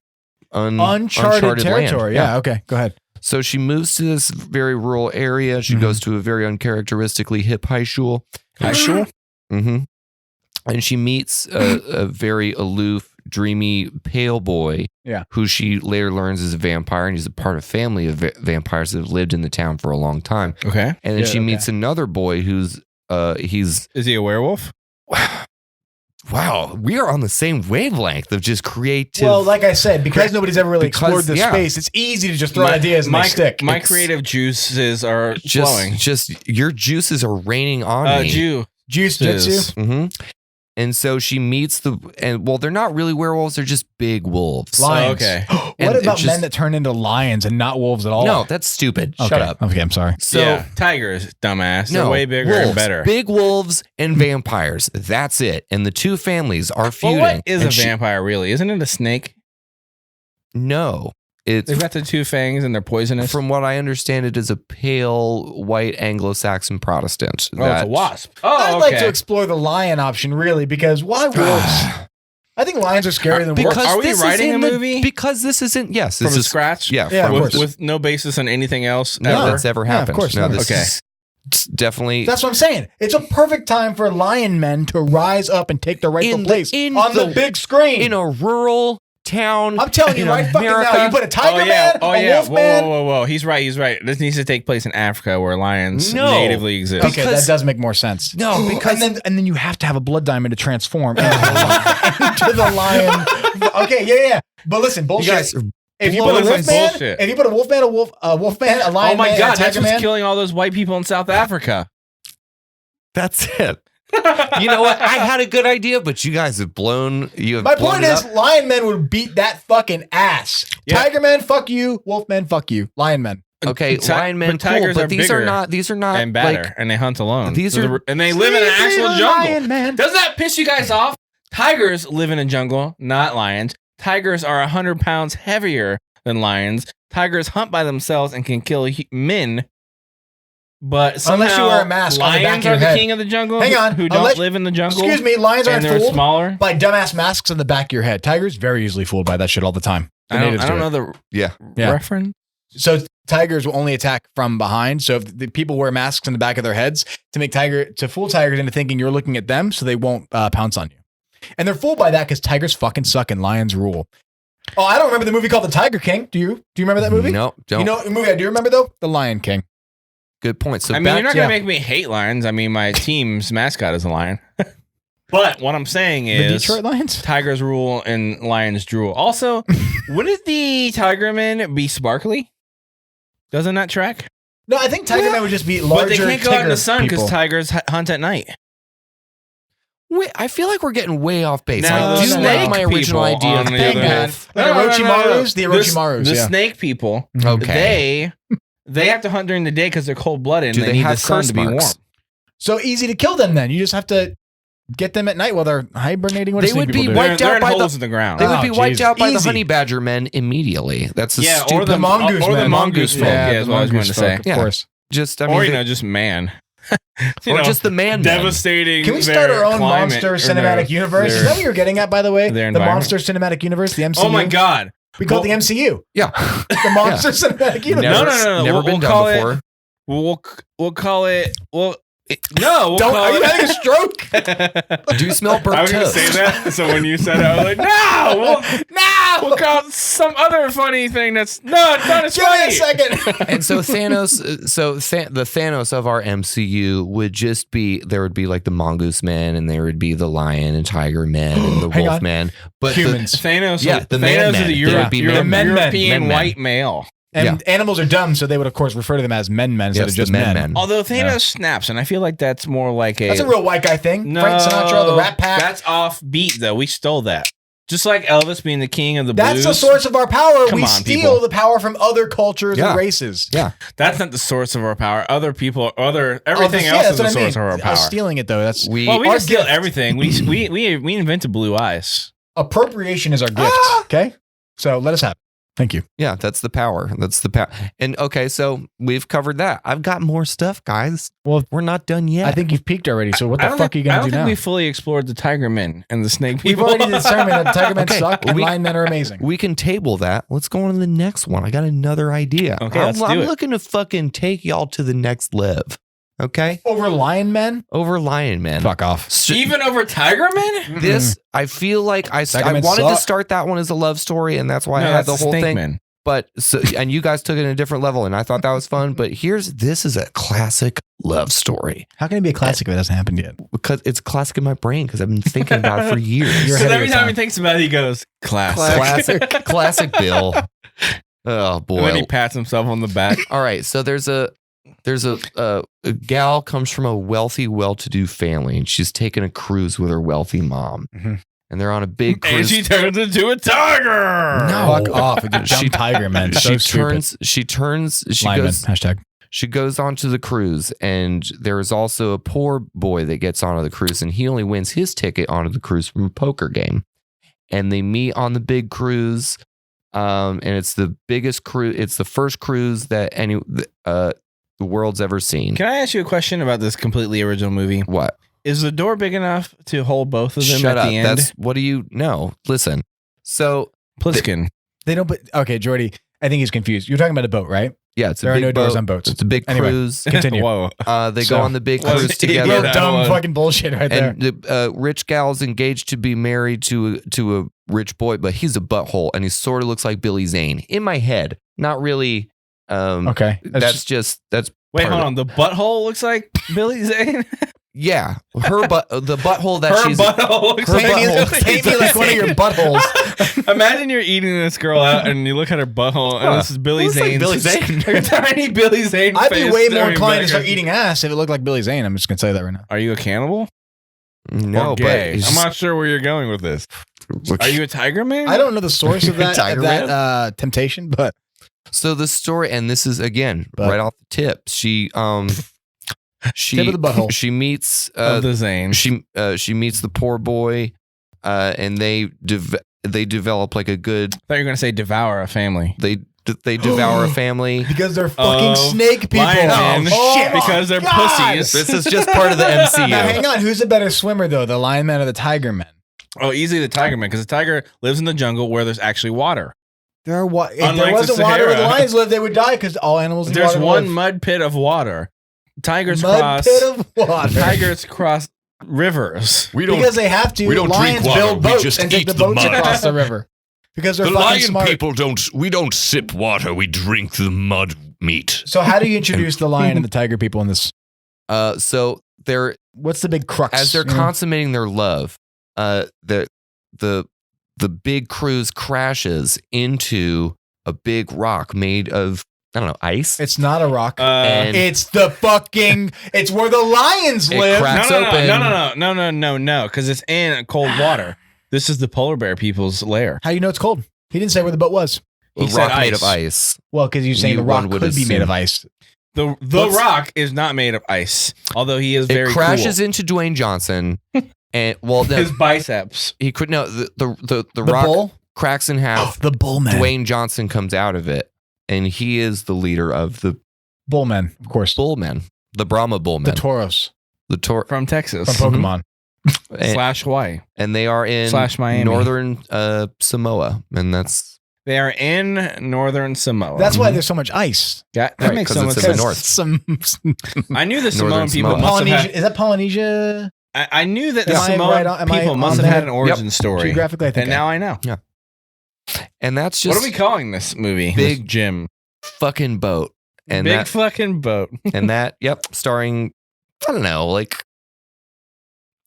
Uncharted territory. Land. Yeah. Okay. Go ahead. So she moves to this very rural area. She goes to a very uncharacteristically hip high shul. High shul. And she meets a very aloof, dreamy, pale boy. Yeah. Who she later learns is a vampire, and he's a part of a family of vampires that have lived in the town for a long time. Okay. And then she meets another boy who's is he a werewolf? Wow, we are on the same wavelength of just creative. Well, like I said, because nobody's ever really explored this space, it's easy to just throw ideas and they stick. My creative juices are flowing. Just your juices are raining on me. Juice jitsu. And so she meets they're not really werewolves, they're just big wolves. Lions. Okay. What about men that turn into lions and not wolves at all? No, that's stupid. Okay. Shut up. Okay, I'm sorry. So tigers, dumbass. They're way bigger and better. Big wolves and vampires. That's it. And the two families are feuding. Well, what is a vampire really? Isn't it a snake? No. They've got the two fangs and they're poisonous. From what I understand, it is a pale white Anglo-Saxon Protestant. It's a wasp. I'd like to explore the lion option, really, because why wolves? I think lions are scarier than wolves. Are we writing a movie? Because this isn't, yes. From scratch? Yeah, with no basis on anything else that's ever happened. Of course no, not. It's definitely. That's what I'm saying. It's a perfect time for lion men to rise up and take their rightful place on the big screen. In a rural town. I'm telling you right fucking now. You put a tiger man, a wolf man. Whoa. He's right. This needs to take place in Africa where lions natively exist. Okay, that does make more sense. No, because and then you have to have a blood diamond to transform into the lion. Okay, yeah. But listen, bullshit. If you put a wolfman, a wolfman, a lion, oh my god, that's what's killing all those white people in South Africa. That's it. You know what? I had a good idea, but you guys have blown. My point is, lion men would beat that fucking ass. Yeah. Tiger men, fuck you. Wolf men, fuck you. Lion men. Okay, lion men, tigers cool, but are these are not and badder, and they hunt alone. These are and they live in an actual jungle. Doesn't that piss you guys off? Tigers live in a jungle, not lions. Tigers are 100 pounds heavier than lions. Tigers hunt by themselves and can kill men. But somehow, unless you wear a mask on the back of your head. The king of the jungle. Hang on, who don't live in the jungle. Excuse me, lions aren't fooled smaller by dumbass masks on the back of your head. Tigers very easily fooled by that shit all the time. I don't know the reference. So tigers will only attack from behind. So if the people wear masks on the back of their heads to fool tigers into thinking you're looking at them, so they won't pounce on you. And they're fooled by that because tigers fucking suck and lions rule. Oh, I don't remember the movie called The Tiger King. Do you? Do you remember that movie? No, don't. You know the movie I do remember though? The Lion King. Good point. So you're not going to make me hate lions. I mean, my team's mascot is a lion. But what I'm saying is the Detroit Lions? Tigers rule and lions drool. Also, wouldn't the Tigerman be sparkly? Doesn't that track? No, I think Tigerman would just be larger. But they can't go out in the sun because tigers hunt at night. Wait, I feel like we're getting way off base. No, I do like my original idea of Big wolf. The Orochimarus. The snake people. Okay. They have to hunt during the day because they're cold-blooded and they need the sun to be warm. So easy to kill them then. You just have to get them at night while they're hibernating. They would be wiped out by holes in the ground. They would be wiped out by the honey badger men immediately. That's the stupid. Or the mongoose or the mongoose folk. Yeah, is what I was going to say. Of course. Just just man. Just the man. Devastating. Can we start our own Monster Cinematic Universe? Is that what you're getting at, by the way? The Monster Cinematic Universe, the MCU? Oh my God. We call it the MCU. Yeah. The Monster Cinematic Universe. No. Never been done before. We'll call it. Well, No, we'll Are you having a stroke? Do you smell burnt I was going to toast? say that. So when you said it, I was like, no, we'll call it some other funny thing that's not as Give me funny. a second. And so Thanos, the Thanos of our MCU would just be, there would be like the Mongoose Man, and there would be the Lion and Tiger Man and the Hang Wolf on. Man. But Humans. Thanos, Yeah, the Thanos man-men. is a There would be European men-men. white male. And animals are dumb, so they would, of course, refer to them as men instead of Yes, just the men. men. Although Thanos snaps, and I feel like that's more like That's a real white guy thing. No, Frank Sinatra, the Rat Pack. That's offbeat, though. We stole that. Just like Elvis being the king of the That's blues. the source of our power. Come We on, steal people. the power from other cultures Yeah. and races. yeah, That's not the source of our power. Other people, everything Yeah, else that's is the what I source mean. of our power. Us stealing it, though. That's we Well, we Our didn't steal gift. everything. We invented blue eyes. appropriation is our gift. Okay? So let us have it. Thank you. yeah, that's the power. That's the power. And okay, so we've covered that. I've got more stuff, guys. Well, We're not done yet. I think you've peaked already. So what the fuck are you I going don't to do think now? we fully explored the Tiger Men and the Snake We've People. already determined that Tiger Men Okay, suck and we- Lion Men are amazing. we can table that. Let's go on to the next one. I got another idea. Okay, I'm, let's do I'm it. looking to fucking take y'all to the next level. Okay, Over Lion Men? over Lion Man. Fuck off. So- Even over Tiger Men? this, I feel like I Tiger Men wanted to suck. start that one as a love story, and that's why I had the whole Snake thing. Men. But so, and you guys took it in a different level, and I thought that was fun. But this is a classic love story How can it be a classic if it hasn't happened yet? because it's classic in my brain because I've been thinking about it for years. You're So ahead of every your time time. he thinks about it, he goes, classic. classic Bill. Oh And then boy! he pats himself on the back. All right, so there's a gal comes from a wealthy, well-to-do family, and she's taking a cruise with her wealthy mom, Mhm. and they're on a big And cruise. she turns into a tiger. No. Fuck off with your dumb She- Tiger Men. So she stupid. she Lion Men. goes Hashtag. she goes onto the cruise, and there is also a poor boy that gets onto the cruise, and he only wins his ticket onto the cruise from a poker game. And they meet on the big cruise, and it's the biggest cruise. It's the first cruise that the world's ever seen. Can I ask you a question about this completely original movie? What? Is the door big enough to hold both of them Shut at up. the end? That's what do you know? Listen. So Pliskin. They don't. Okay, Jordy. I think he's confused. You're talking about a boat, right? yeah, it's a There are big no doors boat. on boats. It's a big Anyway. cruise. Continue. Whoa. They So- go on the big Well, cruise it's- together. Real that dumb one. fucking bullshit right there. And the rich gal's engaged to be married to a rich boy, but he's a butthole, and he sort of looks like Billy Zane in my head. Not really. Okay. That's Wait, part hold of on. The butthole looks like Billy Zane. yeah. Her the butthole that Her she's butthole looks her like butthole- Paint me like one of your buttholes. Imagine you're eating this girl out and you look at her butthole and this is Billy Looks like Zane's Billy Zane. like a tiny Billy Zane. I'd be face way more staring inclined back to start at- eating ass if it looked like Billy Zane. I'm just gonna say that right now. Are you a cannibal? no, Or gay? but I'm not sure where you're going with this. Are you a tiger man? I don't know the source of that, Tiger Man? temptation, but so the story, and this is again But- right off the tip. She tip of the butthole. She meets of the Zane. she meets the poor boy, and they develop like a good I thought you were going to say devour a family. they devour a family. because they're fucking snake people. Lion men. Oh, Shit. Because they're God. pussies. This is just part of the Now MCU. hang on, who's a better swimmer though, the Lion Man or the Tiger Man? Oh, easily the tiger man, because the tiger lives in the jungle where there's actually water. There are if Unlike there the wasn't water where the Sahara. lions live, they would die because all animals in There's water one live. mud pit of water. Tigers Mud cross. pit of water. Tigers cross rivers. We don't. Because they have to. we don't drink lions water, build we boats just and take eat the the boats mud. across the river. Because they're the fucking lion smart. people don't. We don't sip water. We drink the mud meat. So how do you introduce the lion and the tiger people in this? So they're What's the big crux? as they're you know? consummating their love, the big cruise crashes into a big rock made of I don't know ice. It's not a rock. And- It's the fucking. It's where the lions It live. cracks no, open. no, because it's in cold water. This is the polar bear people's lair. How do you know it's cold? He didn't say where the boat was. A He said rock made ice. of ice. Well, because you're saying You- the rock one would could be made assume. of ice. The What's- rock is not made of ice, although he is very It crashes cool. into Dwayne Johnson, and well, His biceps. he could no the The rock bull. cracks in half. The bull man. Dwayne Johnson comes out of it, and he is the leader of the Bull man, of course. Bullmen, the Brahma The Bullmen, Tauros From Texas. from Pokemon. and, / Hawaii. and they are in / Miami. northern Samoa, and that's They are in northern Samoa. That's why there's so much ice. that Right, makes 'cause so much it's in the sense. north. Some I knew the Northern Samoan people Samoa. must have Polynesia. had. Is that Polynesia I knew that the Am I Samoan right on- am I people must on have had there? an origin story. geographically? I think And now I know. And that's just What are we calling this movie? Big- This Jim. fucking boat. And Big that, fucking boat. and that, yep, starring, I don't know, like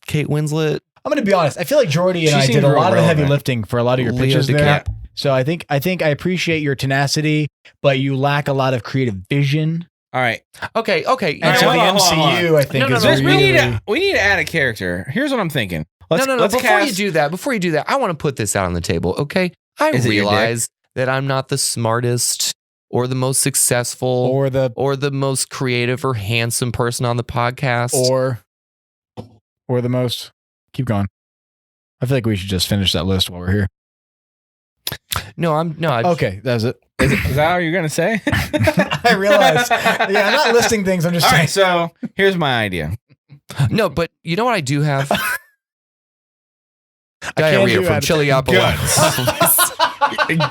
Kate Winslet. I'm going to be honest. I feel like Jordy and She I seems did a real lot of the heavy relevant. lifting for a lot of your Leo pitches there. DiCaprio. So I think I appreciate your tenacity, but you lack a lot of creative vision. All right. Okay. And Alright, so hold the on, hold on, hold MCU, I think, No, is no, Just, really. we need to add a character. Here's what I'm thinking. Let's no. let's Before you cast. do that, I want to put this out on the table. Okay. I Is it your dick? realize that I'm not the smartest or the most successful or the most creative or handsome person on the podcast. or the most. Keep going. I feel like we should just finish that list while we're here. Okay, that's it. Is that all you're gonna say? I realized. Yeah, I'm not listing things. I'm just All saying. right. So here's my idea. No, but you know what I do have? can't Diarrhea do from that. Chiliapolis.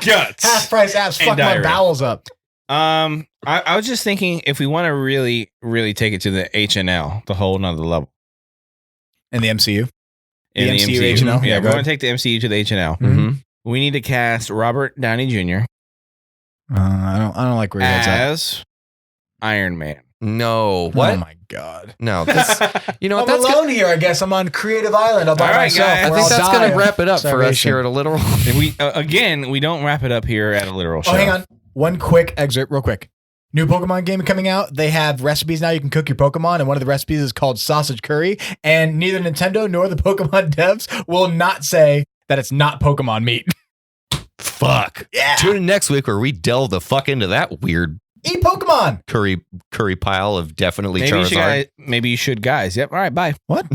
Guts. Half price apps And fuck my diarrhea. bowels up. I was just thinking if we want to really, really take it to the HNL, the whole nother level. In the MCU. In The MCU HNL? Yeah, Yeah, we go want to take the MCU to the HNL. hmm We need to cast Robert Downey Jr. I don't like where your head's at. as Iron Man. No. Oh What? my god. No. This, you know what? I'm That's alone here. I guess I'm on Creative Island all by All right, myself. guys. I where think I'll that's die going to of wrap it up for us starvation. here at a literal. If we again, we don't wrap it up here at a literal show. Oh, hang on. One quick excerpt, real quick. New Pokemon game coming out. They have recipes now. You can cook your Pokemon, and one of the recipes is called sausage curry. And neither Nintendo nor the Pokemon devs will not say that it's not Pokemon meat. Fuck. Yeah. Tune in next week where we delve the fuck into that weird Eat Pokemon. curry pile of definitely Maybe you, Charizard. maybe you should, guys. Yep. All right. Bye. What?